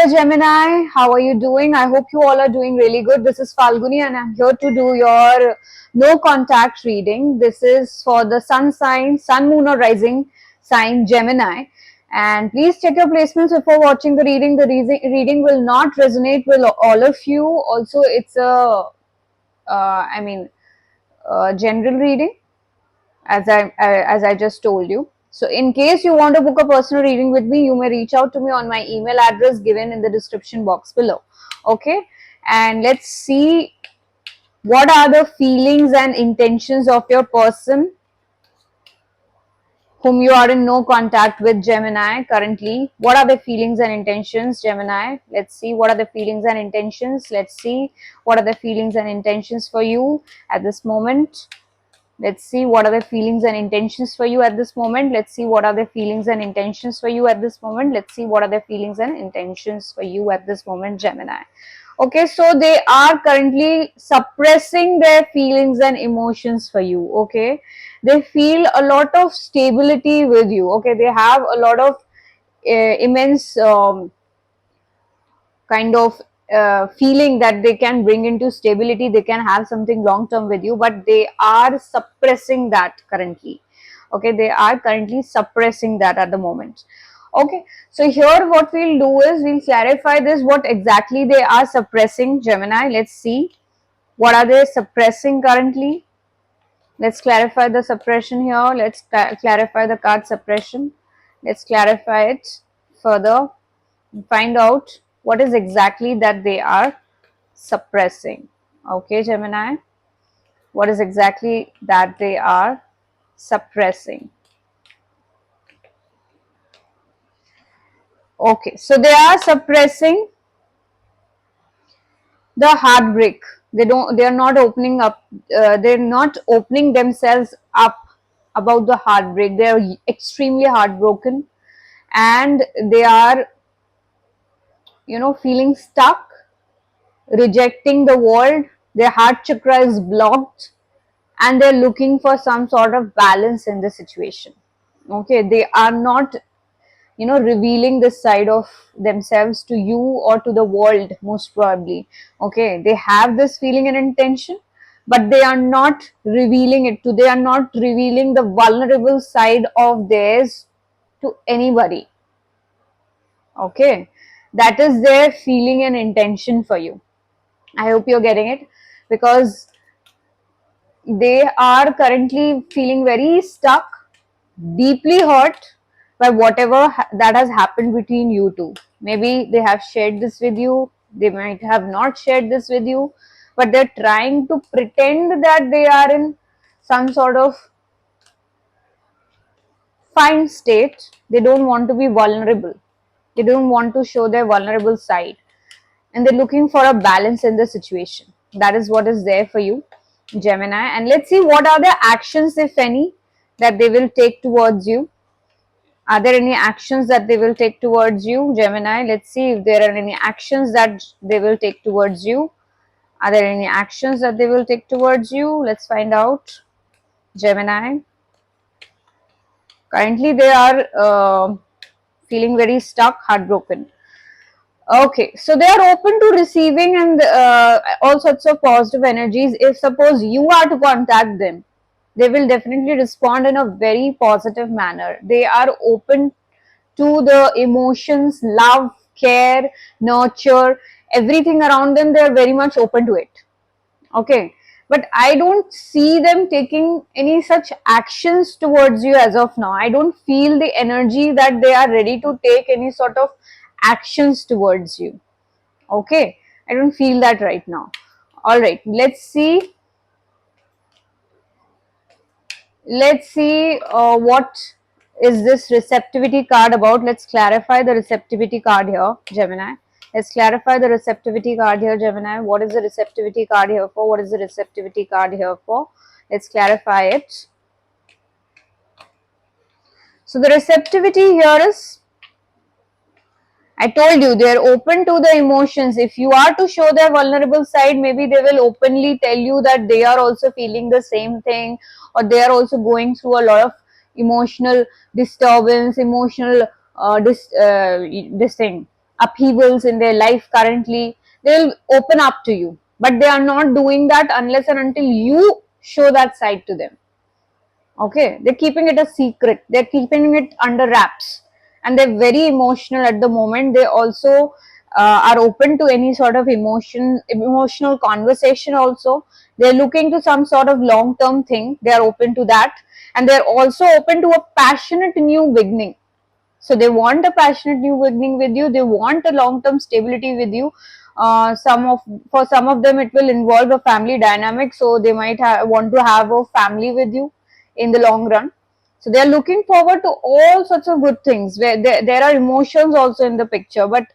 there, Gemini. How are you doing? I hope you all are doing really good. This is Falguni, and I'm here to do your no contact reading. This is for the sun sign, sun, moon, or rising sign Gemini. And please check your placements before watching the reading. The reading will not resonate with all of you. Also, it's general reading, as I just told you. So in case you want to book a personal reading with me, you may reach out to me on my email address given in the description box below. Okay, and let's see what are the feelings and intentions of your person whom you are in no contact with, Gemini, currently. What are the feelings and intentions, Gemini? Let's see what are the feelings and intentions. Let's see what are the feelings and intentions for you at this moment. Let's see what are the feelings and intentions for you at this moment. Let's see what are the feelings and intentions for you at this moment. Let's see what are the feelings and intentions for you at this moment, Gemini. Okay, so they are currently suppressing their feelings and emotions for you. Okay, they feel a lot of stability with you. Okay, they have a lot of immense kind of feeling that they can bring into stability, they can have something long term with you, but they are suppressing that currently. Okay, they are currently suppressing that at the moment. Okay, so here what we'll do is we'll clarify this, what exactly they are suppressing, Gemini. Let's see what are they suppressing currently. Let's clarify the suppression here. Let's clarify the card suppression. Let's clarify it further, find out what is exactly that they are suppressing. Okay, Gemini, what is exactly that they are suppressing? Okay, so they are suppressing the heartbreak. They are not opening up, they're not opening themselves up about the heartbreak. They are extremely heartbroken, and they are, feeling stuck, rejecting the world. Their heart chakra is blocked, and they're looking for some sort of balance in the situation. Okay, they are not, revealing this side of themselves to you or to the world, most probably. Okay, they have this feeling and intention, but they are not revealing it to, they are not revealing the vulnerable side of theirs to anybody. Okay, that is their feeling and intention for you. I hope you're getting it, because they are currently feeling very stuck, deeply hurt by whatever that has happened between you two. Maybe they have shared this with you, they might have not shared this with you, but they're trying to pretend that they are in some sort of fine state. They don't want to be vulnerable, they don't want to show their vulnerable side, and they're looking for a balance in the situation. That is what is there for you, Gemini. And let's see what are the actions, if any, that they will take towards you. Are there any actions that they will take towards you, Gemini? Let's see if there are any actions that they will take towards you. Are there any actions that they will take towards you? Let's find out, Gemini. Currently, they are feeling very stuck, heartbroken. Okay, so they are open to receiving and all sorts of positive energies. If suppose you are to contact them, they will definitely respond in a very positive manner. They are open to the emotions, love, care, nurture, everything around them. They are very much open to it. Okay, but I don't see them taking any such actions towards you as of now. I don't feel the energy that they are ready to take any sort of actions towards you. Okay, I don't feel that right now. All right, let's see what is this receptivity card about. Let's clarify the receptivity card here, Gemini. Let's clarify the receptivity card here, Gemini. What is the receptivity card here for? What is the receptivity card here for? Let's clarify it. So the receptivity here is, I told you, they are open to the emotions. If you are to show their vulnerable side, maybe they will openly tell you that they are also feeling the same thing, or they are also going through a lot of emotional disturbance, emotional this thing. upheavals in their life currently, they'll open up to you, but they are not doing that unless and until you show that side to them. Okay, they're keeping it a secret, they're keeping it under wraps, and they're very emotional at the moment. They also are open to any sort of emotional conversation also. They're looking to some sort of long term thing, they are open to that, and they're also open to a passionate new beginning. So they want a passionate new beginning with you, they want a long term stability with you. Some of For some of them it will involve a family dynamic, so they might want to have a family with you in the long run. So they are looking forward to all sorts of good things, where there are emotions also in the picture, but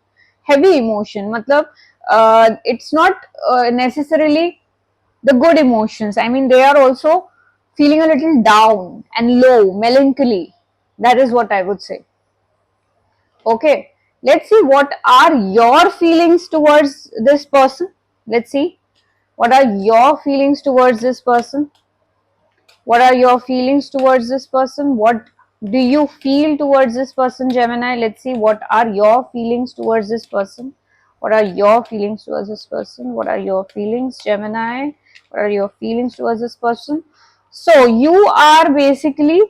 heavy emotion matlab, it's not necessarily the good emotions. I mean, they are also feeling a little down and low, melancholy. That is what I would say. Okay, let's see what are your feelings towards this person. Let's see what are your feelings towards this person. What are your feelings towards this person? What do you feel towards this person, Gemini? Let's see what are your feelings towards this person. What are your feelings towards this person? What are your feelings, Gemini? What are your feelings towards this person? So you are basically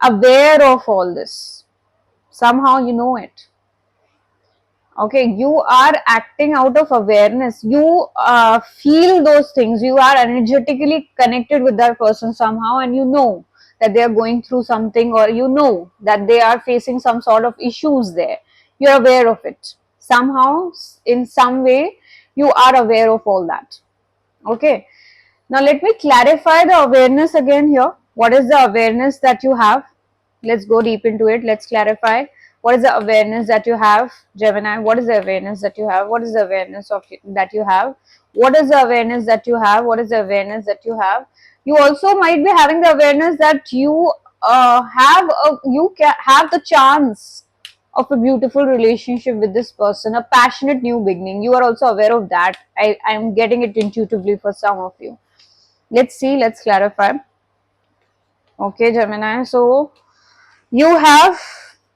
aware of all this. Somehow you know it. Okay, you are acting out of awareness. You feel those things. You are energetically connected with that person somehow, and you know that they are going through something, or you know that they are facing some sort of issues there. You're aware of it somehow, in some way. You are aware of all that. Okay, now let me clarify the awareness again here. What is the awareness that you have? Let's go deep into it. Let's clarify. What is the awareness that you have, Gemini? What is the awareness that you have? What is the awareness of that you have? What is the awareness that you have? What is the awareness that you have? You also might be having the awareness that you have the chance of a beautiful relationship with this person, a passionate new beginning. You are also aware of that. I am getting it intuitively for some of you. Let's see, let's clarify. Okay, Gemini. So you have,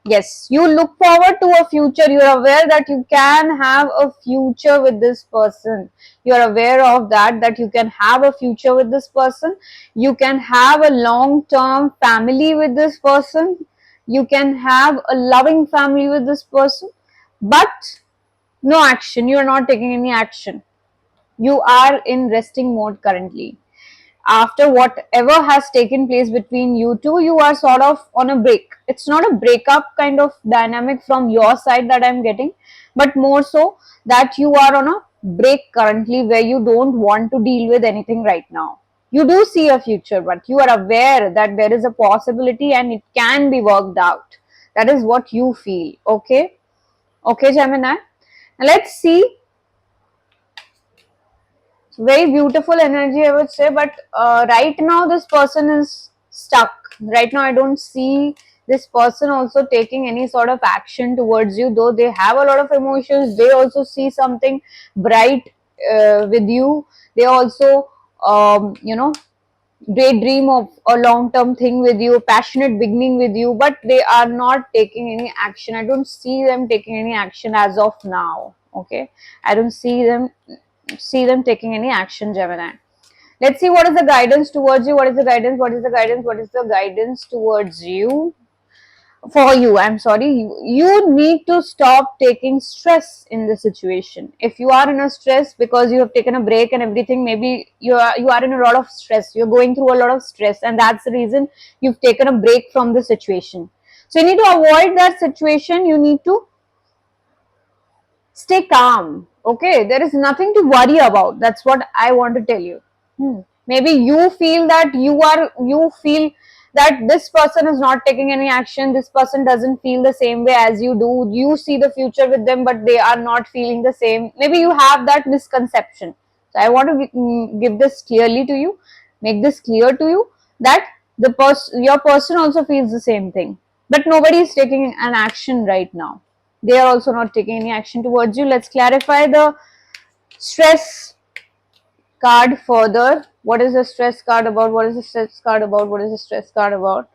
yes, you look forward to a future. You are aware that you can have a future with this person. You are aware of that you can have a future with this person. You can have a long term family with this person. You can have a loving family with this person, but no action. You are not taking any action. You are in resting mode currently. After whatever has taken place between you two, you are sort of on a break. It's not a breakup kind of dynamic from your side that I'm getting, but more so that you are on a break currently, where you don't want to deal with anything right now. You do see a future, but you are aware that there is a possibility and it can be worked out. That is what you feel. Okay, okay, Gemini. Now let's see. Very beautiful energy, I would say, but right now this person is stuck. Right now I don't see this person also taking any sort of action towards you, though they have a lot of emotions. They also see something bright with you. They also daydream of a long term thing with you, passionate beginning with you, but they are not taking any action. I don't see them taking any action as of now. Okay, I don't see them taking any action, Gemini. Let's see what is the guidance towards you. What is the guidance? What is the guidance? What is the guidance towards you? For you, I'm sorry. You need to stop taking stress in the situation. If you are in a stress because you have taken a break and everything, maybe you are in a lot of stress. You're going through a lot of stress, and that's the reason you've taken a break from the situation. So you need to avoid that situation. You need to stay calm. Okay, there is nothing to worry about. That's what I want to tell you. Maybe you feel that you feel that this person is not taking any action. This person doesn't feel the same way as you do. You see the future with them, but they are not feeling the same. Maybe you have that misconception. So I want to give this clearly to you, make this clear to you, that your person also feels the same thing, but nobody is taking an action right now. They are also not taking any action towards you. Let's clarify the stress card further. What is the stress card about? What is the stress card about? What is the stress card about?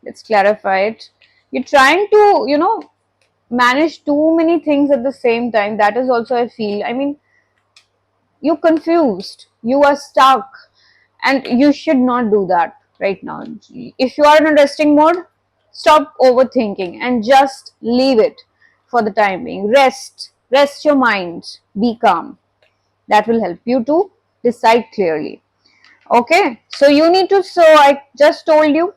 Let's clarify it. You're trying to, manage too many things at the same time. That is also, I feel, I mean, you're confused, you are stuck, and you should not do that right now. If you are in a resting mode, stop overthinking and just leave it for the time being. Rest your mind, be calm. That will help you to decide clearly. Okay, so you need to, so I just told you,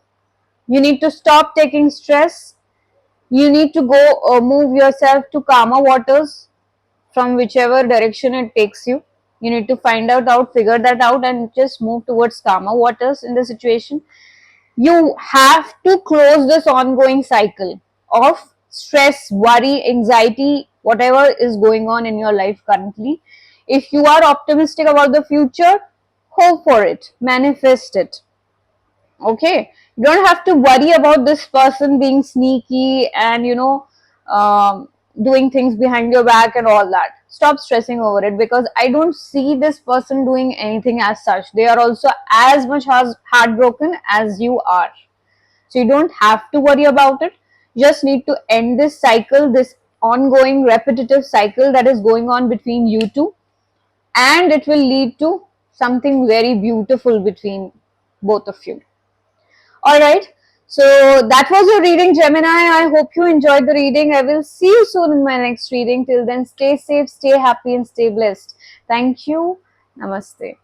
you need to stop taking stress. You need to go move yourself to calmer waters from whichever direction it takes you. You need to find out, figure that out, and just move towards calmer waters in the situation. You have to close this ongoing cycle of stress, worry, anxiety, whatever is going on in your life currently. If you are optimistic about the future, hope for it, manifest it. Okay, you don't have to worry about this person being sneaky and doing things behind your back and all that. Stop stressing over it, because I don't see this person doing anything as such. They are also as much as heartbroken as you are, so you don't have to worry about it. You just need to end this cycle, this ongoing repetitive cycle that is going on between you two, and it will lead to something very beautiful between both of you. All right. So that was your reading, Gemini. I hope you enjoyed the reading. I will see you soon in my next reading. Till then, stay safe, stay happy, and stay blessed. Thank you. Namaste.